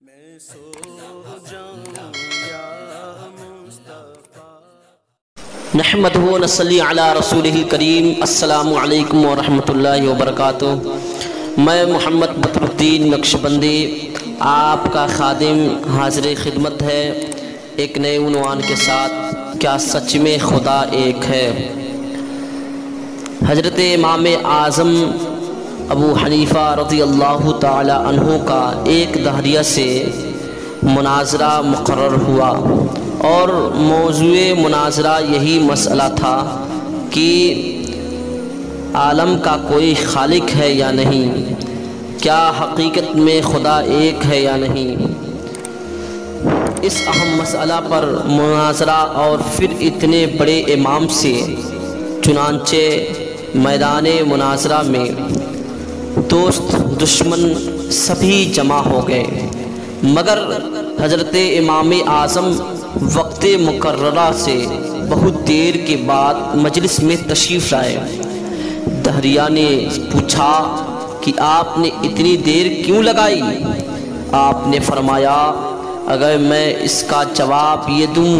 میں سو جاؤں یا مصطفیٰ۔ نحمدہ و نصلی علی رسولہ الکریم۔ السلام علیکم ورحمۃ اللہ وبرکاتہ۔ میں محمد بدرالدین نقشبندی آپ کا خادم حاضر خدمت ہے ایک نئے عنوان کے ساتھ، کیا سچ میں خدا ایک ہے؟ حضرت امام اعظم ابو حنیفہ رضی اللہ تعالی عنہ کا ایک دہریہ سے مناظرہ مقرر ہوا اور موضوع مناظرہ یہی مسئلہ تھا کہ عالم کا کوئی خالق ہے یا نہیں، کیا حقیقت میں خدا ایک ہے یا نہیں۔ اس اہم مسئلہ پر مناظرہ اور پھر اتنے بڑے امام سے چنانچہ میدان مناظرہ میں دوست دشمن سبھی جمع ہو گئے، مگر حضرت امام اعظم وقت مقررہ سے بہت دیر کے بعد مجلس میں تشریف لائے۔ دہریہ نے پوچھا کہ آپ نے اتنی دیر کیوں لگائی؟ آپ نے فرمایا، اگر میں اس کا جواب یہ دوں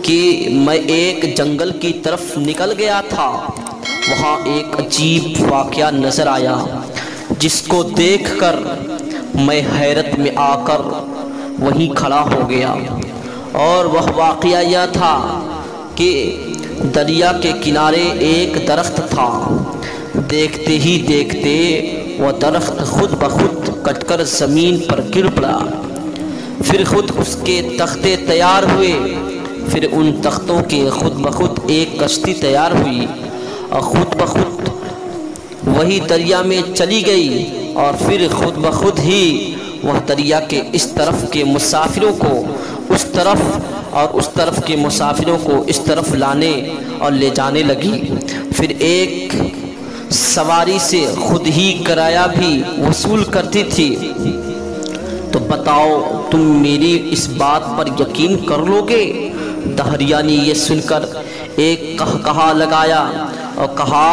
کہ میں ایک جنگل کی طرف نکل گیا تھا، وہاں ایک عجیب واقعہ نظر آیا جس کو دیکھ کر میں حیرت میں آ کر وہیں کھڑا ہو گیا، اور وہ واقعہ یہ تھا کہ دریا کے کنارے ایک درخت تھا۔ دیکھتے ہی دیکھتے وہ درخت خود بخود کٹ کر زمین پر گر پڑا، پھر خود اس کے تختے تیار ہوئے، پھر ان تختوں کے خود بخود ایک کشتی تیار ہوئی اور خود بخود وہی دریا میں چلی گئی، اور پھر خود بخود ہی وہ دریا کے اس طرف کے مسافروں کو اس طرف اور اس طرف کے مسافروں کو اس طرف لانے اور لے جانے لگی، پھر ایک سواری سے خود ہی کرایہ بھی وصول کرتی تھی۔ تو بتاؤ تم میری اس بات پر یقین کر لو گے؟ دہریہ نے یہ سن کر ایک کہا لگایا اور کہا،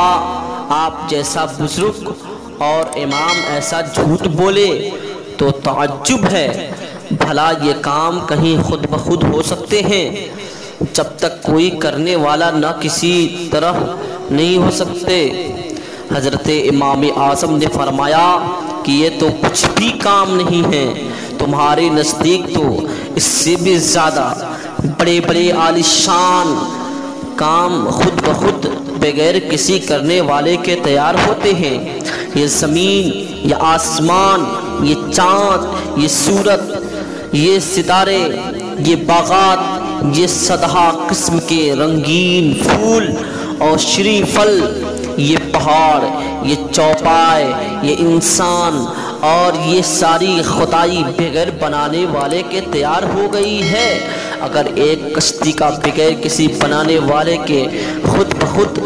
آپ جیسا بزرگ اور امام ایسا جھوٹ بولے تو تعجب ہے، بھلا یہ کام کہیں خود بخود ہو سکتے ہیں؟ جب تک کوئی کرنے والا نہ کسی طرح نہیں ہو سکتے۔ حضرت امام اعظم نے فرمایا کہ یہ تو کچھ بھی کام نہیں ہے، تمہارے نزدیک تو اس سے بھی زیادہ بڑے بڑے عالیشان کام خود بخود بغیر کسی کرنے والے کے تیار ہوتے ہیں۔ یہ زمین، یہ آسمان، یہ چاند، یہ سورج، یہ ستارے، یہ باغات، یہ صدہا قسم کے رنگین پھول اور شیریں پھل، یہ پہاڑ، یہ چوپائے، یہ انسان، اور یہ ساری خدائی بغیر بنانے والے کے تیار ہو گئی ہے۔ اگر ایک کشتی کا بغیر کسی بنانے والے کے خود بخود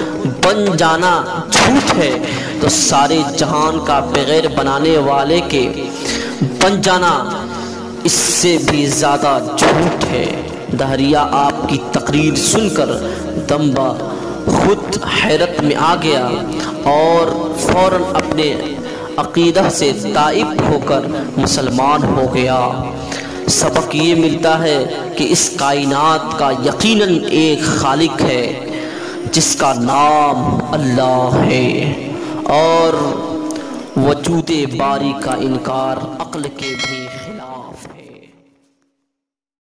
بن جانا جھوٹ ہے تو سارے جہان کا بغیر بنانے والے کے بن جانا اس سے بھی زیادہ جھوٹ ہے۔ دہریہ آپ کی تقریر سن کر دم خود حیرت میں آ گیا اور فوراً اپنے عقیدہ سے تائب ہو کر مسلمان ہو گیا۔ سبق یہ ملتا ہے کہ اس کائنات کا یقیناً ایک خالق ہے جس کا نام اللہ ہے، اور وجود باری کا انکار عقل کے بھی خلاف ہے۔